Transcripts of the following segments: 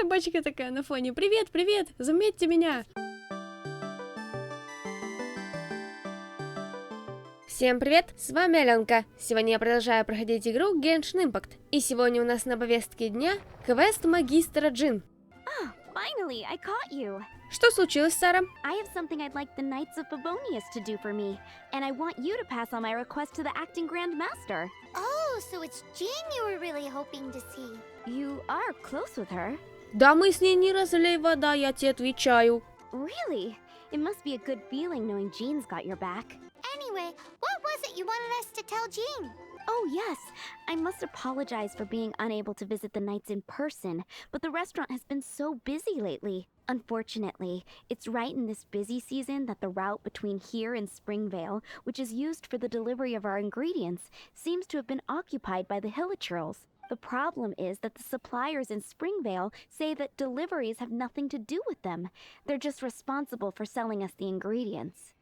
Собачка такая на фоне. Привет, привет, заметьте меня. Всем привет, с вами Аленка. Сегодня я продолжаю проходить игру Genshin Impact. И сегодня у нас на повестке дня квест магистра Джинн. Finally, I caught you. Что случилось, Сара? I have something I'd like the Knights of Favonius to do for me, and I want you to pass on my request to the acting Grand Master. Oh, so it's Jean you were really hoping to see. You are close with her. Да мы с ней не разлей вода, я тебе отвечаю. Really? It must be a good feeling knowing Jean's got your back. Anyway, what was it you wanted us to tell Jean? Oh yes, I must apologize for being unable to visit the Knights in person, but the restaurant has been so busy lately. Unfortunately, it's right in this busy season that the route between here and Springvale, which is used for the delivery of our ingredients, seems to have been occupied by the Hilichurls. The problem is that the suppliers in Springvale say that deliveries have nothing to do with them. They're just responsible for selling us the ingredients.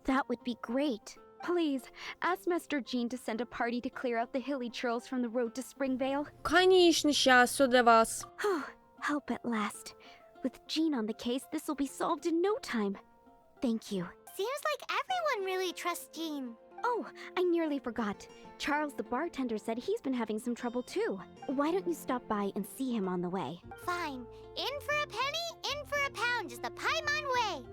That would be great. Please, ask Master Jean to send a party to clear out the Hilichurls from the road to Springvale. Конечно, сейчас все для вас. Help at last. With Jean on the case, this will be solved in no time. Thank you. Seems like everyone really trusts Jean. Oh, I nearly forgot. Charles the bartender said he's been having some trouble too. Why don't you stop by and see him on the way? Fine. In for a penny, in for a pound is the Paimon way.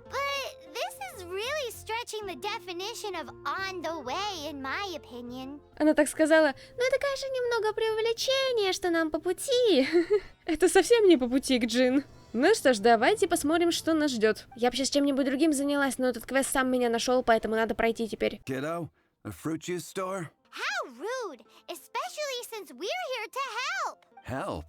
But this is really stretching the definition of on the way, in my opinion. Она так сказала, ну это, конечно, немного преувеличение, что нам по пути. Это совсем не по пути к Джинн. Ну что ж, давайте посмотрим, что нас ждет. Я бы сейчас чем-нибудь другим занялась, но этот квест сам меня нашел, поэтому надо пройти теперь. Kiddo, a fruit juice store? How rude, especially since we're here to help. Help?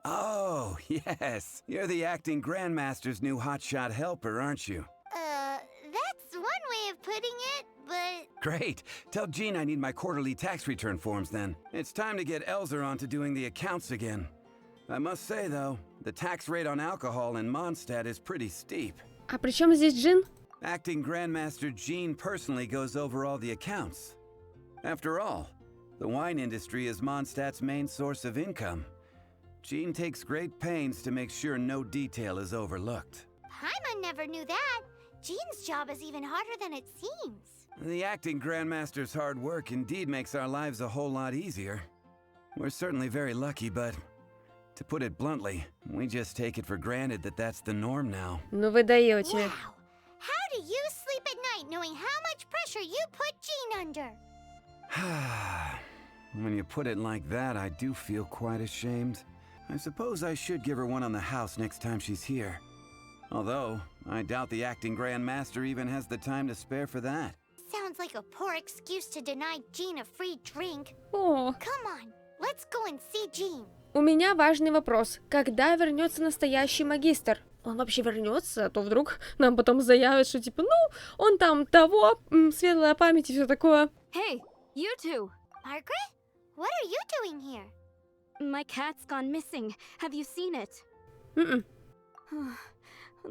Oh, yes. You're the acting Grandmaster's new hotshot helper, aren't you? That's one way of putting it, but... Great. Tell Jean I need my quarterly tax return forms then. It's time to get Elzer on to doing the accounts again. I must say, though, the tax rate on alcohol in Mondstadt is pretty steep. А при чем здесь Джинн? Acting Grandmaster Jean personally goes over all the accounts. After all, the wine industry is Mondstadt's main source of income. Jean takes great pains to make sure no detail is overlooked. Paimon never knew that. Jean's job is even harder than it seems. The acting Grandmaster's hard work indeed makes our lives a whole lot easier. We're certainly very lucky, but to put it bluntly, we just take it for granted that that's the norm now. Ну вы даете. Wow. How do you sleep at night knowing how much pressure you put Jean under? When you put it like that, I do feel quite ashamed. I suppose I should give her one on the house next time she's here. Although, I doubt the acting Grandmaster even has the time to spare for that. Sounds like a poor excuse to deny Jean a free drink. О, Come on, let's go and see Jean. у меня важный вопрос. Когда вернется настоящий магистр? Он вообще вернется, а то вдруг нам потом заявят, что типа, ну, он там того, светлая память и все такое. Hey, you two! Margaret? What are you doing here? My cat's gone missing. Have you seen it? М-м.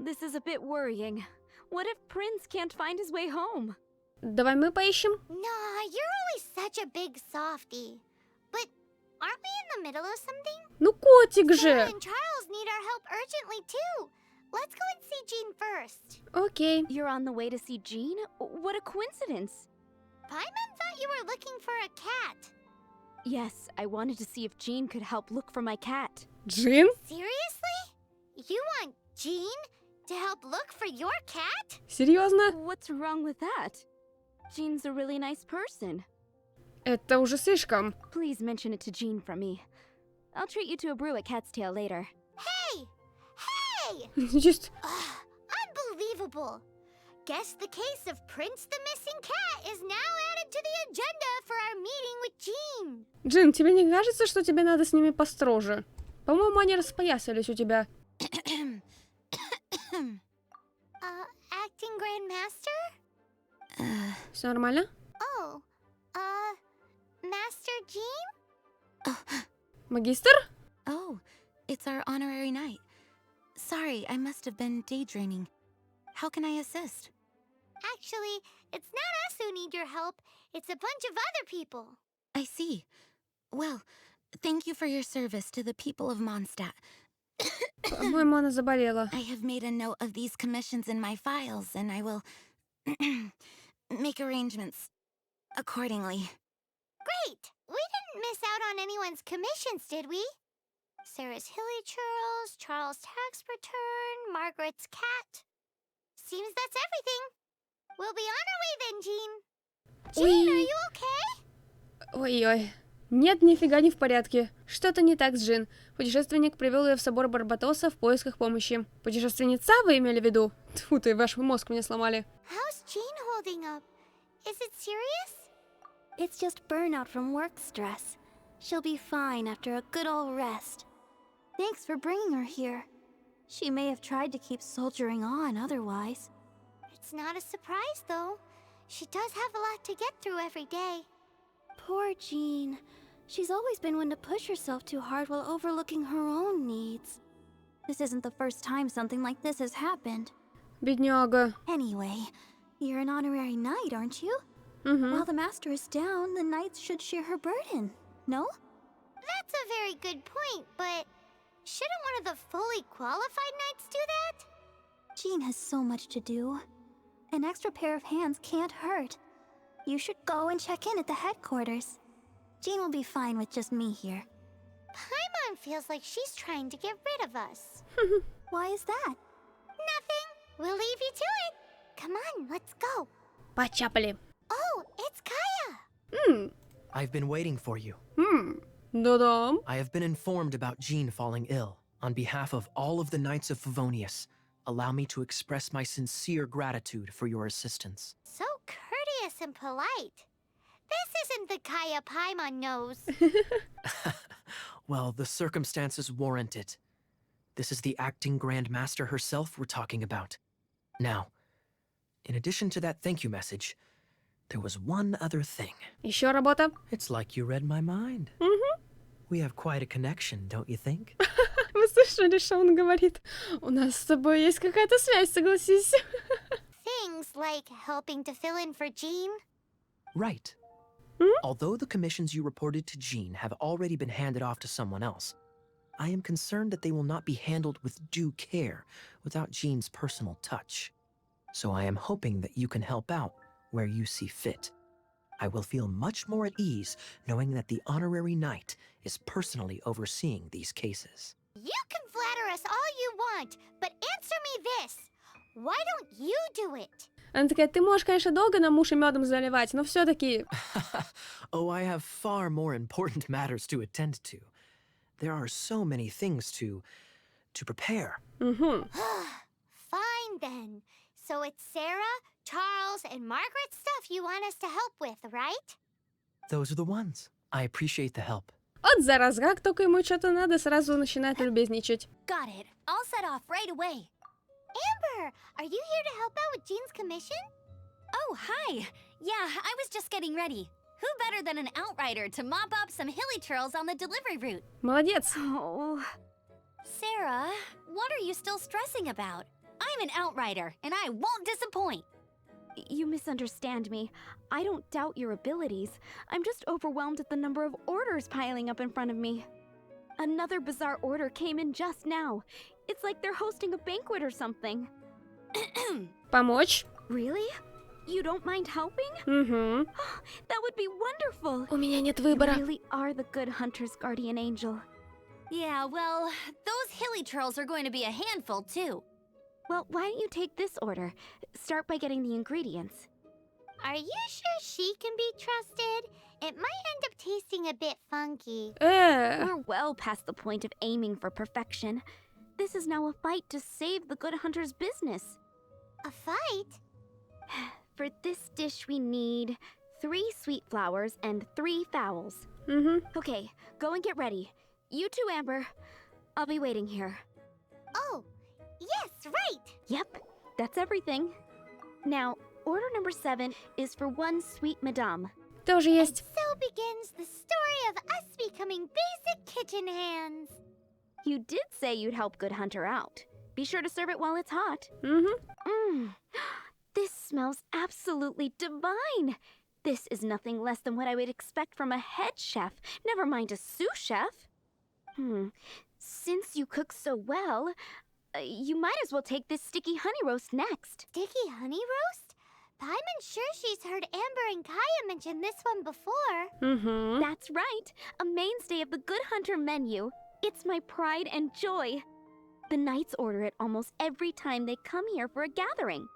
This is a bit worrying. What if Prince can't find his way home? Давай мы поищем. Nah, you're always such a big softie. But aren't we in the middle of something? Ну котик же. Sarah and Charles need our help urgently too. Let's go and see Jean first. Окей. You're on the way to see Jean? What a coincidence! Paimon thought you were looking for a cat. Yes, I wanted to see if Jean could help look for my cat. Джинн? Seriously? You want Jean to help look for your cat? Серьезно? What's wrong with that? Jean's a really nice person. Это уже слишком. Please mention it to Jean from me. I'll treat you to a brew at Cat's Tail later. Hey! Hey! Just... Unbelievable! Guess the case of Prince the Missing Cat is now added to the agenda for our meeting with Jean. Джинн, тебе не кажется, что тебе надо с ними построже? По-моему, они распоясались у тебя. Acting Grandmaster? Все нормально? Oh, Master Jean? Магистр? Oh, it's our honorary knight. Sorry, I must have been daydreaming. How can I assist? Actually, it's not us who need your help. It's a bunch of other people. I see. Well, Thank you for your service to the people of Mondstadt. По-моему, она заболела. I have made a note of these commissions in my files, and I will make arrangements accordingly. Great! We didn't miss out on anyone's commissions, did we? Sarah's hilly churls, Charles' tax return, Margaret's cat. Seems that's everything. We'll be on our way then, Jean. Jean, are you okay? Ой-ой. Нет, нифига не в порядке. Что-то не так с Джинн. Путешественник привел ее в собор Барбатоса в поисках помощи. Путешественница вы имели в виду? Тьфу ты, ваш мозг мне сломали. How's Jean holding up? Is it serious? It's just burnout from work stress. She'll be fine after a good old rest. Thanks for bringing her here. She may have tried to keep soldiering on otherwise. It's not a surprise, though. She does have a lot to get through every day. Poor Jean. She's always been one to push herself too hard while overlooking her own needs. This isn't the first time something like this has happened. Бедняга. Anyway, you're an honorary knight, aren't you? Угу. While the master is down, the knights should share her burden, no? That's a very good point, but shouldn't one of the fully qualified knights do that? Jean has so much to do. An extra pair of hands can't hurt. You should go and check in at the headquarters. Jean will be fine with just me here. Paimon feels like she's trying to get rid of us. Why is that? Nothing. We'll leave you to it. Come on, let's go. Почапали. Oh, it's Kaya. I've been waiting for you. Да-да. I have been informed about Jean falling ill. On behalf of all of the Knights of Favonius, allow me to express my sincere gratitude for your assistance. So courteous and polite. This isn't the Kaya Paimon knows. Well, the circumstances warrant it. This is the acting Grand Master herself we're talking about. Now, in addition to that thank you message, there was one other thing. Еще работа. It's like you read my mind. We have quite a connection, don't you think? Вы слышали, что он говорит? У нас с тобой есть какая-то связь, согласись. Things like helping to fill in for Jean. Right. Although the commissions you reported to Jean have already been handed off to someone else, I am concerned that they will not be handled with due care without Jean's personal touch. So I am hoping that you can help out where you see fit. I will feel much more at ease knowing that the honorary knight is personally overseeing these cases. You can flatter us all you want, but answer me this. Why don't you do it? Она такая, ты можешь, конечно, долго нам уши медом заливать, но все-таки... Oh, I have far more important matters to attend to. There are so many things to prepare. Угу. Fine then. So it's Sarah, Charles, and Margaret's stuff you want us to help with, right? Those are the ones. I appreciate the help. Вот зараза, как только ему что-то надо, сразу начинает любезничать. Got it. I'll set off right away. Amber, are you here to help out with Jean's commission? Oh, hi. Yeah, I was just getting ready. Who better than an outrider to mop up some hilly churls on the delivery route? Молодец. Oh. Sarah, what are you still stressing about? I'm an outrider, and I won't disappoint. You misunderstand me. I don't doubt your abilities. I'm just overwhelmed at the number of orders piling up in front of me. Another bizarre order came in just now. It's like they're hosting a banquet or something. Помочь? Really? You don't mind helping? Угу. That would be wonderful. У меня нет выбора. You really are the good hunter's guardian angel. Yeah, well, those hilly churls are going to be a handful too. Well, why don't you take this order? Start by getting the ingredients. Are you sure she can be trusted? It might end up tasting a bit funky. We're well past the point of aiming for perfection. This is now a fight to save the good hunter's business. A fight? For this dish we need 3 sweet flowers and 3 fowls. Угу. Okay, go and get ready. You too, Amber. I'll be waiting here. Oh, yes, right. Yep, that's everything. Now, order number 7 is for 1 sweet madame. Тоже есть. So begins the story of us becoming basic kitchen hands. You did say you'd help Good Hunter out. Be sure to serve it while it's hot. Угу. This smells absolutely divine. This is nothing less than what I would expect from a head chef, never mind a sous chef. Since you cook so well, you might as well take this sticky honey roast next. Sticky honey roast? Paimon's sure she's heard Amber and Kaya mention this one before. That's right, a mainstay of the Good Hunter menu. It's my pride and joy. The knights order it almost every time they come here for a gathering.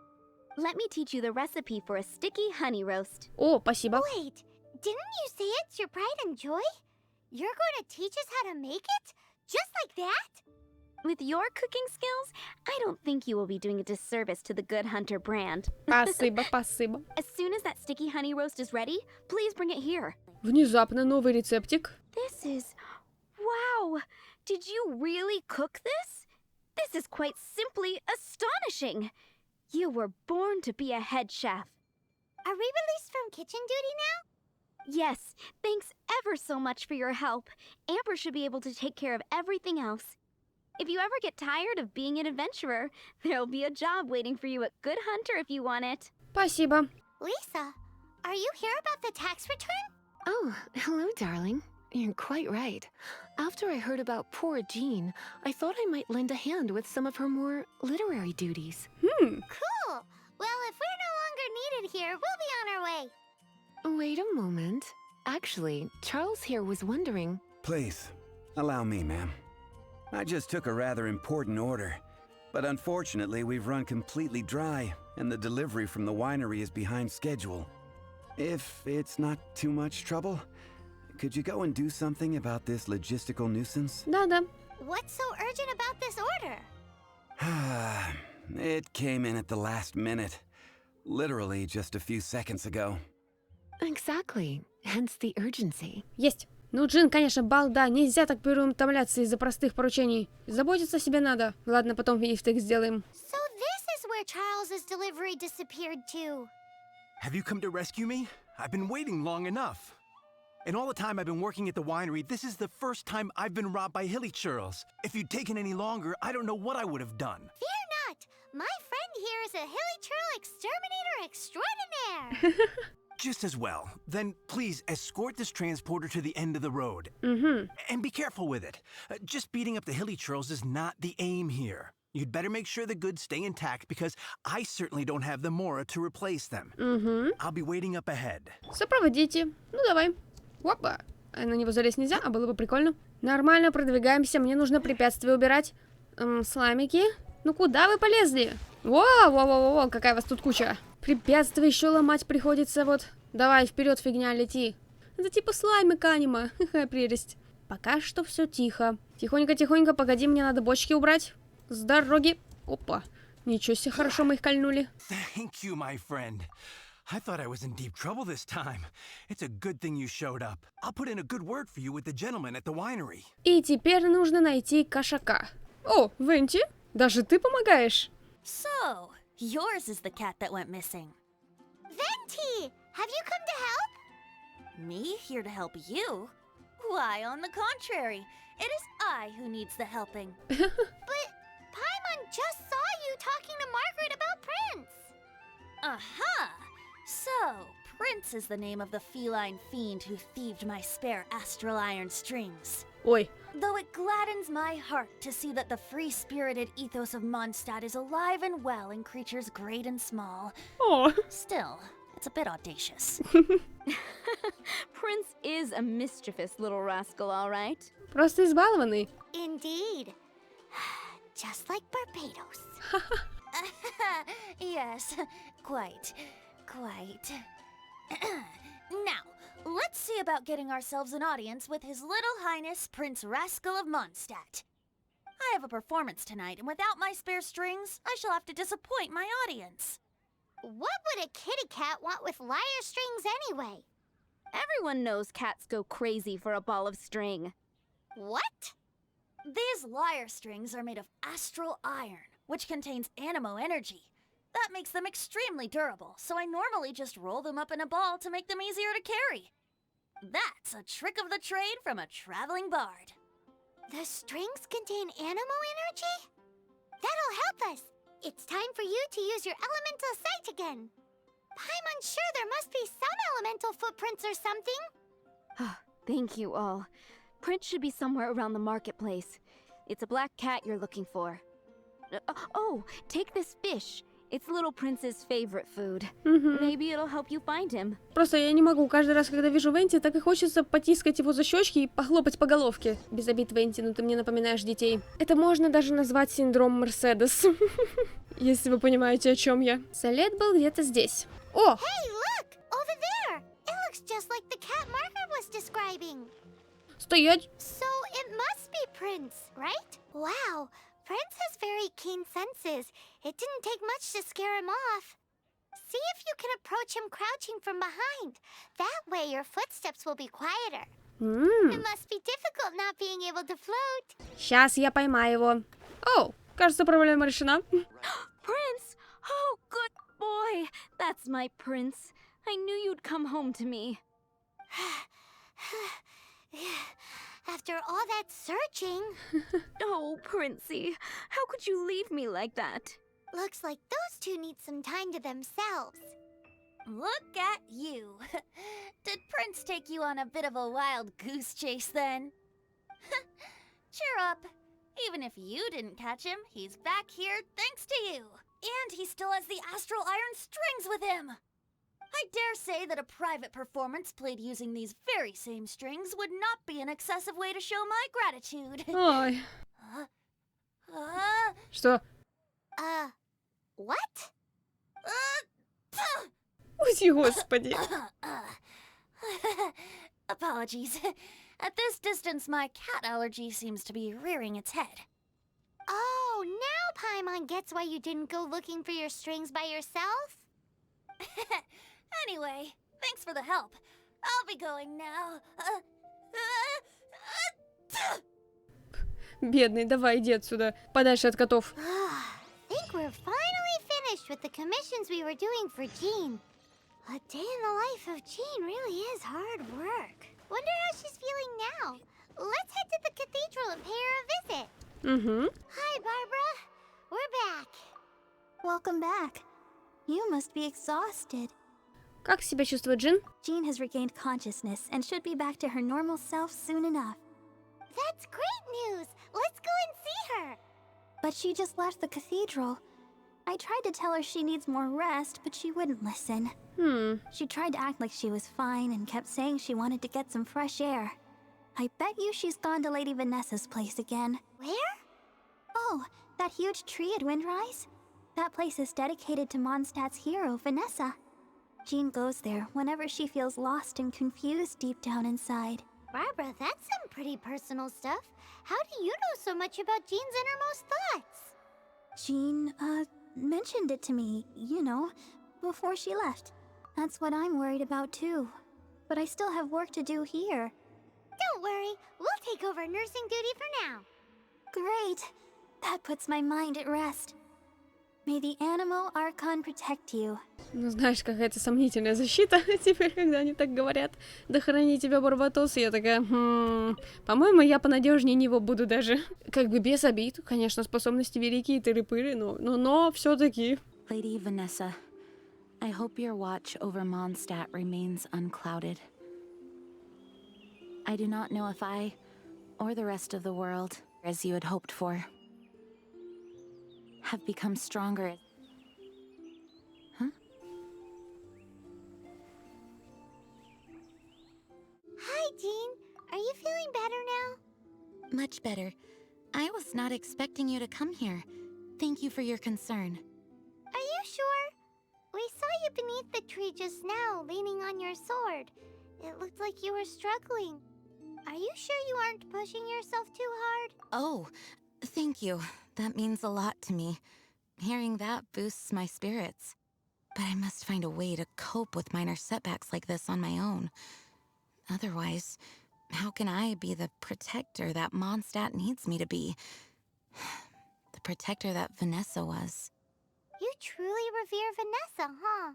Let me teach you the recipe for a sticky honey roast. О, спасибо. Wait, didn't you say it's your pride and joy? You're going to teach us how to make it? Just like that? With your cooking skills, I don't think you will be doing a disservice to the Good Hunter brand. Спасибо, спасибо. As soon as that sticky honey roast is ready, please bring it here. Внезапно новый рецептик. This is... Wow! Did you really cook this? This is quite simply astonishing! You were born to be a head chef. Are we released from kitchen duty now? Yes, thanks ever so much for your help. Amber should be able to take care of everything else. If you ever get tired of being an adventurer, there'll be a job waiting for you at Good Hunter if you want it. Спасибо. Lisa, are you here about the tax return? Oh, hello, darling. You're quite right. After I heard about poor Jean, I thought I might lend a hand with some of her more literary duties. Cool. Well, if we're no longer needed here, we'll be on our way. Wait a moment. Actually, Charles here was wondering... Please, allow me, ma'am. I just took a rather important order, but unfortunately we've run completely dry, and the delivery from the winery is behind schedule. If it's not too much trouble, could you go and do something about this logistical nuisance? Да-да. What's so urgent about this order? It came in at the last minute. Literally just a few seconds ago. Exactly. Hence the urgency. Есть. Ну, Джин, конечно, балда. Нельзя так переутомляться из-за простых поручений. Заботиться о себе надо. Ладно, потом вифтек сделаем. So this is where Charles's delivery disappeared to. Have you come to rescue me? I've been waiting long enough. In all the time I've been working at the winery, this is the first time I've been robbed by hilly churls. If you'd taken any longer, I don't know what I would have done. Fear not. My friend here is a hilly churl exterminator extraordinaire. Just as well. Then please escort this transporter to the end of the road. And be careful with it. Just beating up the hilly churls is not the aim here. You'd better make sure the goods stay intact because I certainly don't have the mora to replace them. I'll be waiting up ahead. Сопроводите. Ну, давай. Опа. А на него залезть нельзя, а было бы прикольно. Нормально, продвигаемся. Мне нужно препятствия убирать. Слаймики. Ну, куда вы полезли? Во, какая вас тут куча. Препятствия еще ломать приходится, вот. Давай, вперед, фигня, лети. Это типа слаймик аниме. Какая прелесть. Пока что все тихо. Тихонько, погоди, мне надо бочки убрать. С дороги. Опа. Ничего себе, хорошо мы их кольнули. Thank you, my friend. I thought I was in deep trouble this time. It's a good thing you showed up. I'll put in a good word for you with the gentleman at the winery. И теперь нужно найти кошака. О, Венти, даже ты помогаешь. So, yours is the cat that went missing. Venti, have you come to help? Me here to help you? Why, on the contrary, it is I who needs the helping. But Paimon just saw you talking to Margaret about Prince. Aha! So, Prince is the name of the feline fiend who thieved my spare astral iron strings. Ой. Though it gladdens my heart to see that the free-spirited ethos of Mondstadt is alive and well in creatures great and small, О. still, it's a bit audacious. Prince is a mischievous little rascal, all right. Просто избалованный. Indeed. Just like Barbados. Yes, quite. Now, let's see about getting ourselves an audience with His Little Highness Prince Rascal of Mondstadt. I have a performance tonight, and without my spare strings, I shall have to disappoint my audience. What would a kitty cat want with lyre strings anyway? Everyone knows cats go crazy for a ball of string. What? These lyre strings are made of astral iron, which contains animo energy. That makes them extremely durable, so I normally just roll them up in a ball to make them easier to carry. That's a trick of the trade from a traveling bard. The strings contain animo energy? That'll help us. It's time for you to use your elemental sight again. I'm unsure, there must be some elemental footprints or something. Thank you all. Prince should be somewhere around the marketplace. It's a black cat you're looking for. Oh, take this fish. It's little Prince's favorite food. Maybe it'll help you find him. Просто я не могу. Каждый раз, когда вижу Венти, так и хочется потискать его за щечки и похлопать по головке. Без обид, Венти, но ты мне напоминаешь детей. Это можно даже назвать синдром Мерседес. Если вы понимаете, о чем я. След был где-то здесь. О! Hey, look! Over there! It looks just like the cat Margaret was describing. Стоять! So it must be Prince, right? Wow, Prince has very keen senses. It didn't take much to scare him off. See if you can approach him crouching from behind. That way your footsteps will be quieter. It must be difficult not being able to float. Сейчас я поймаю его. О, кажется, проблема решена. Prince! Oh, good boy! That's my Prince. I knew you'd come home to me. After all that searching... Oh, Princey, how could you leave me like that? Looks like those two need some time to themselves. Look at you. Did Prince take you on a bit of a wild goose chase then? Cheer up. Even if you didn't catch him, he's back here thanks to you. And he still has the astral iron strings with him. I dare say that a private performance played using these very same strings would not be an excessive way to show my gratitude. Ой. Что? What? Ой, господи. Apologies. At this distance, my cat allergy seems to be rearing its head. Oh, now Paimon gets why you didn't go looking for your strings by yourself? Anyway, thanks for the help. I'll be going now. Бедный, давай, иди отсюда, подальше от котов. Think we're finally finished with the commissions we were doing for Jean. A day in the life of Jean really is hard work. Wonder how she's feeling now. Let's head to the cathedral and pay her a visit. Hi, Barbara. We're back. Welcome back. You must be exhausted. Как себя чувствует Джинн? Jean has regained consciousness and should be back to her normal self soon enough. That's great news. Let's go and see her. But she just left the cathedral. I tried to tell her she needs more rest, but she wouldn't listen. She tried to act like she was fine and kept saying she wanted to get some fresh air. I bet you she's gone to Lady Vanessa's place again. Where? Oh, that huge tree at Windrise? That place is dedicated to Mondstadt's hero, Vanessa. Jean goes there whenever she feels lost and confused deep down inside. Barbara, that's some pretty personal stuff. How do you know so much about Jean's innermost thoughts? Jean, mentioned it to me, you know, before she left. That's what I'm worried about too. But I still have work to do here. Don't worry, we'll take over nursing duty for now. Great! That puts my mind at rest. May the Animo Archon protect you. Ну, знаешь, какая-то сомнительная защита теперь, когда они так говорят. Да храни тебя, Барбатос. И я такая, по-моему, я понадежнее него буду даже. Как бы без обид, конечно, способности великие, тыры-пыры, но все-таки. Lady Vanessa, I hope your watch over Mondstadt remains unclouded. I do not know if I, or the rest of the world, as you had hoped for, have become stronger. Hi, Jean. Are you feeling better now? Much better. I was not expecting you to come here. Thank you for your concern. Are you sure? We saw you beneath the tree just now, leaning on your sword. It looked like you were struggling. Are you sure you aren't pushing yourself too hard? Oh, thank you. That means a lot to me. Hearing that boosts my spirits. But I must find a way to cope with minor setbacks like this on my own. Otherwise, how can I be the protector that Mondstadt needs me to be? The protector that Vanessa was. You truly revere Vanessa, huh?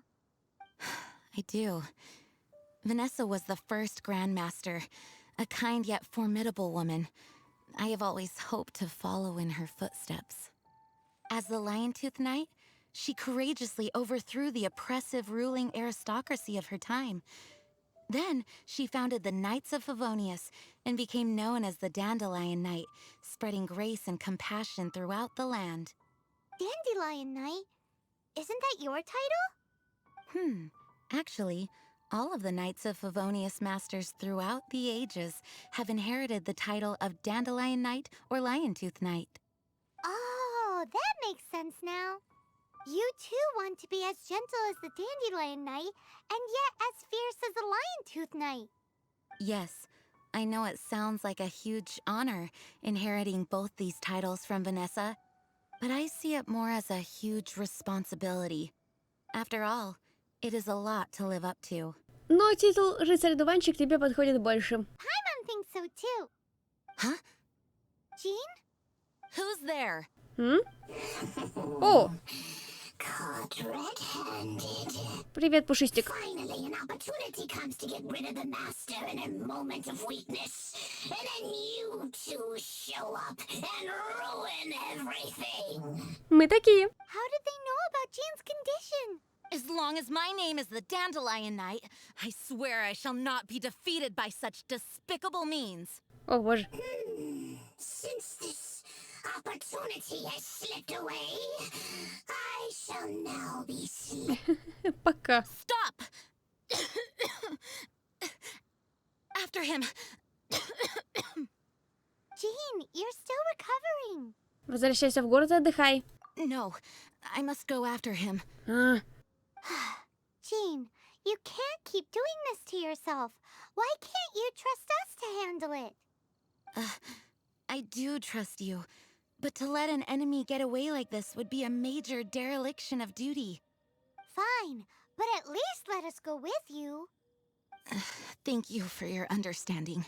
I do. Vanessa was the first Grandmaster, a kind yet formidable woman. I have always hoped to follow in her footsteps. As the Lion-Tooth Knight, she courageously overthrew the oppressive ruling aristocracy of her time. Then she founded the Knights of Favonius and became known as the Dandelion Knight, spreading grace and compassion throughout the land. Dandelion Knight? Isn't that your title? Actually, all of the Knights of Favonius masters throughout the ages have inherited the title of Dandelion Knight or Lion-Tooth Knight. Oh, that makes sense now. You too want to be as gentle as the Dandelion Knight, and yet as fierce as the Lion-Tooth Knight. Yes, I know it sounds like a huge honor inheriting both these titles from Vanessa, but I see it more as a huge responsibility. After all, it is a lot to live up to. Но титул рыцарь-дуванчик тебе подходит больше. Paimon thinks so too. Huh? Jean? Who's there? О! Caught red-handed. Привет, Пушистик. Finally, an opportunity comes to get rid of the master in a moment of weakness. And then you two show up and ruin everything. Мы такие. How did they know about Jean's condition? As long as my name is the Dandelion Knight, I swear I shall not be defeated by such despicable means. О, боже. Since this opportunity has slipped away, I shall now be sleeping. Пока. Stop! After him. Jean, you're still recovering. Возвращайся в город и отдыхай. No, I must go after him. Jean, you can't keep doing this to yourself. Why can't you trust us to handle it? I do trust you, but to let an enemy get away like this would be a major dereliction of duty. Fine, but at least let us go with you. Thank you for your understanding.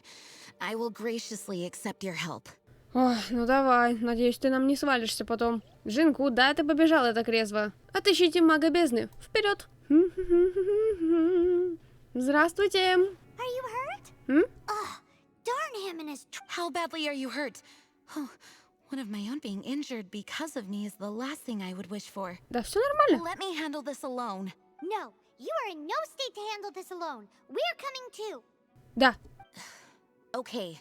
I will graciously accept your help. Ой, ну давай. Надеюсь, ты нам не свалишься потом. Джинн, куда ты побежала так резво? Отыщите мага бездны. Вперед! Здравствуйте! Are you hurt? Oh, darn him and his... How badly are you hurt? Oh, one of my own being injured because of me is the last thing I would wish for. Да все нормально. Let me handle this alone. No, you are in no state to handle this alone. We're coming too. Да. Okay,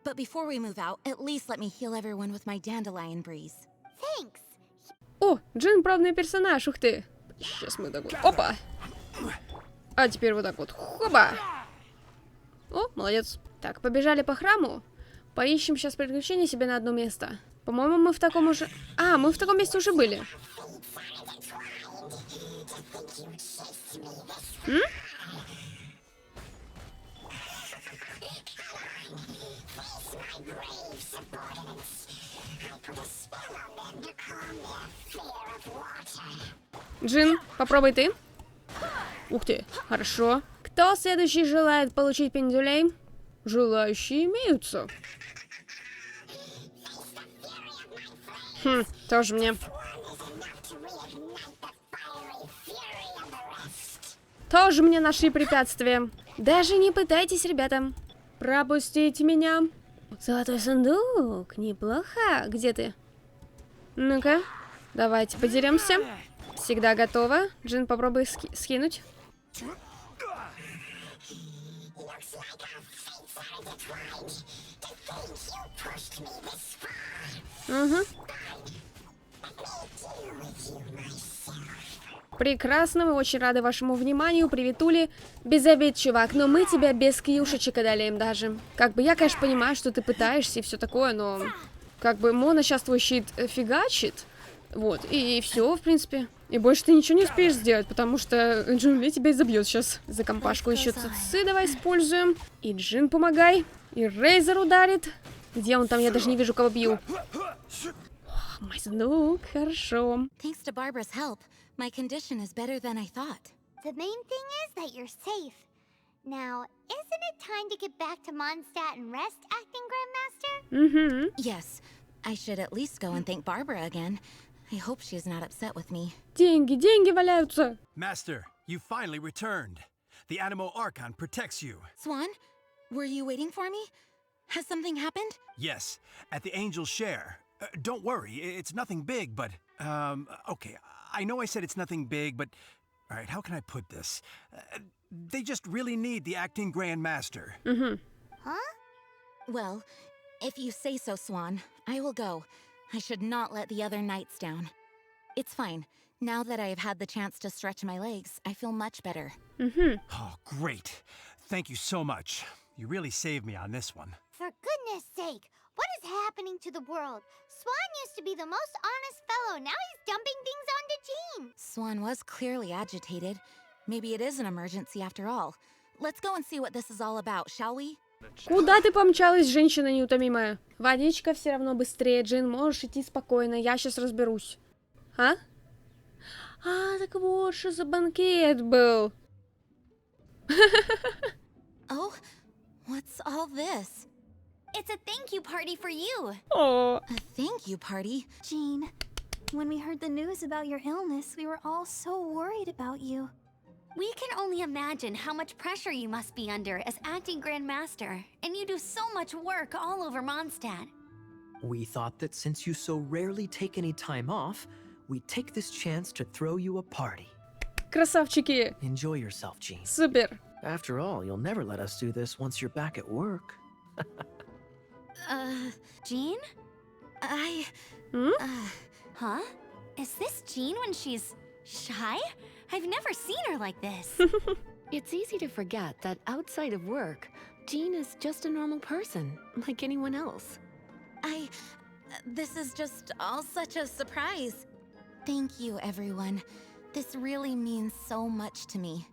but before we move out, at least let me heal everyone with my dandelion breeze. Thanks. О, Джинн правный персонаж, ух ты. Сейчас мы так вот. Опа! А теперь вот так вот. Хоба! О, молодец. Так, побежали по храму. Поищем сейчас приключения себе на одно место. По-моему, мы в таком уже... А, мы в таком месте уже были. Джинн, попробуй ты. Ух ты, хорошо. Кто следующий желает получить пендюлей? Желающие имеются. Тоже мне. Тоже мне нашли препятствия. Даже не пытайтесь, ребята. Пропустите меня. Золотой сундук. Неплохо. Где ты? Ну-ка. Давайте подеремся. Всегда готова. Джинн, попробуй скинуть. Угу. Прекрасно, мы очень рады вашему вниманию, приветули. Без обид, чувак, но мы тебя без кьюшечек одолеем даже. Как бы я, конечно, понимаю, что ты пытаешься и все такое, но... Как бы Мона сейчас твой щит фигачит. Вот, и все, в принципе. И больше ты ничего не успеешь сделать, потому что Джули тебя изобьет сейчас. За компашку еще цици давай используем. И Джин помогай. И Рейзер ударит. Где он там? Я даже не вижу, кого бью. Мой сундук, хорошо. Thanks to Barbara's help, my condition is better than I thought. The main thing is that you're safe. Now, isn't it time to get back to Mondstadt and rest, Acting Grandmaster? Yes, I should at least go and thank Barbara again. I hope she's not upset with me. Деньги валяются. Master, you finally returned. The Animo Archon protects you. Swan, were you waiting for me? Has something happened? Yes, at the Angel's Share. Don't worry, it's nothing big, but, okay, I know I said it's nothing big, but... All right, how can I put this? They just really need the acting grandmaster. Huh? Well, if you say so, Swan, I will go. I should not let the other knights down. It's fine. Now that I have had the chance to stretch my legs, I feel much better. Oh, great. Thank you so much. You really saved me on this one. For goodness sake, what is happening to the world? Swan used to be the most honest fellow. Now he's dumping things onto Jean. Swan was clearly agitated. Maybe it is an emergency after all. Let's go and see what this is all about, shall we? Куда ты помчалась, женщина неутомимая? Водичка все равно быстрее, Джин, можешь идти спокойно, я сейчас разберусь. А? А, так вот, что за банкет был. Oh, what's all this? It's a thank you party for you. О, A thank you party? Jean, when we heard the news about your illness, we were all so worried about you. We can only imagine how much pressure you must be under as acting grandmaster, and you do so much work all over Mondstadt. We thought that since you so rarely take any time off, we'd take this chance to throw you a party. красавчики. Enjoy yourself, Jean. Супер. After all, you'll never let us do this once you're back at work. Jean? Huh? Is this Jean when she's shy? I've never seen her like this. It's easy to forget that outside of work, Jean is just a normal person, like anyone else. This is just all such a surprise. Thank you, everyone. This really means so much to me.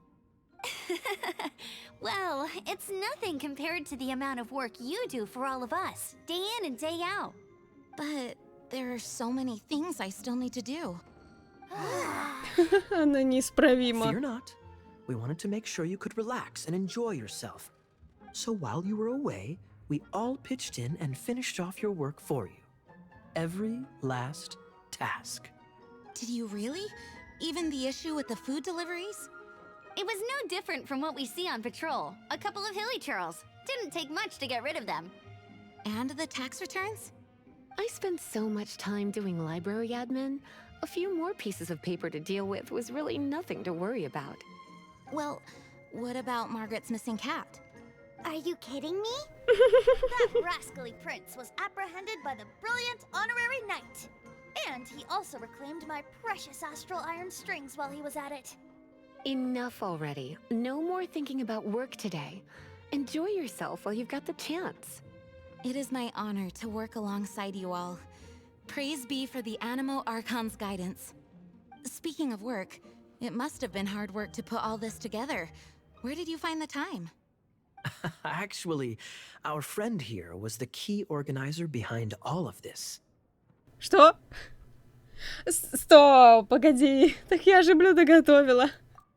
Well, it's nothing compared to the amount of work you do for all of us, day in and day out. But there are so many things I still need to do. Она неисправима. Fear not. We wanted to make sure you could relax and enjoy yourself. So while you were away, we all pitched in and finished off your work for you. Every last task. Did you really? Even the issue with the food deliveries? It was no different from what we see on patrol. A couple of hilly churls. Didn't take much to get rid of them. And the tax returns? I spent so much time doing library admin. A few more pieces of paper to deal with was really nothing to worry about. Well, what about Margaret's missing cat? Are you kidding me? That rascally prince was apprehended by the brilliant honorary knight. And he also reclaimed my precious astral iron strings while he was at it. Enough already. No more thinking about work today. Enjoy yourself while you've got the chance. It is my honor to work alongside you all. Praise be for the Animo Archon's guidance. Speaking of work, it must have been hard work to put all this together. Where did you find the time? Actually, our friend here was the key organizer behind all of this. Что? Стоп, погоди. Так я же блюдо готовила.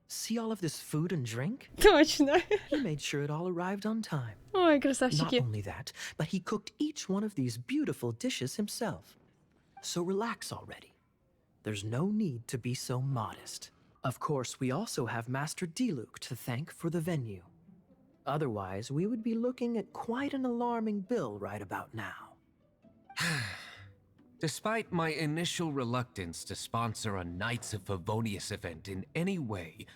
See all of this food and drink? Точно. He made sure it all arrived on time. Ой, Not красавчики. only that, but he cooked each one of these beautiful dishes himself. So relax already. There's no need to be so modest. Of course, we also have Master Diluc to thank for the venue. Otherwise, we would be looking at quite an alarming bill right about now. Despite my initial reluctance to sponsor a Knights of Favonius event in any way,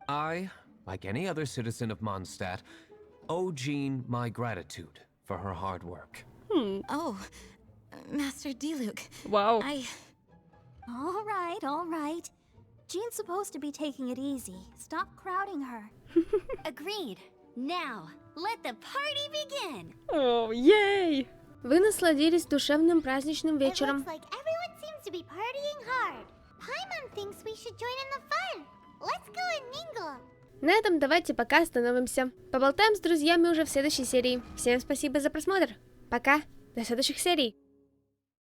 I, like any other citizen of Mondstadt, owe Jean my gratitude for her hard work. Oh, Master Diluc. Вау. All right. Jean's supposed to be taking it easy. Stop crowding her. Agreed. Now, let the party begin. О, ей! Вы насладились душевным праздничным It вечером. looks like everyone seems to be partying hard. Paimon thinks we should join in the fun. Let's go and mingle. На этом давайте пока остановимся. Поболтаем с друзьями уже в следующей серии. Всем спасибо за просмотр. Пока. До следующих серий.